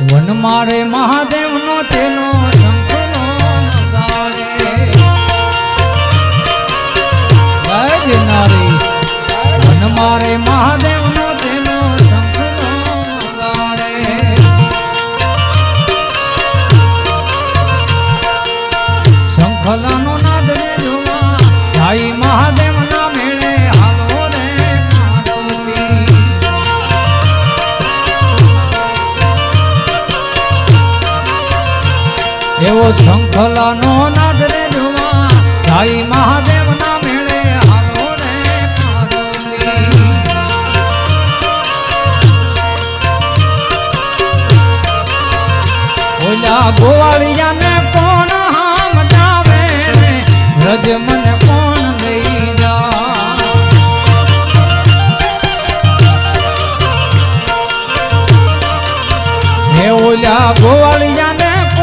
one મારે મહાદેવ નો તેનો શંખનો ગાળે જય ગિરનારી વન મારે મહાદેવ નો તેનો શંખનો ગાળે શંખલાનો નાદ રે જોવા ભાઈ મહાદેવ ના મેળે હાલો રે મારુતિ એવો શંખલાનો નાદ રે જોવા ભાઈ મહાદેવ ના મેળે હાલો રે મારુતિ ઓલા ગોવાળિયાને કોણ હામ જાવે રે રજ મને કોણ લઈ જા હે ઓલા ગોવા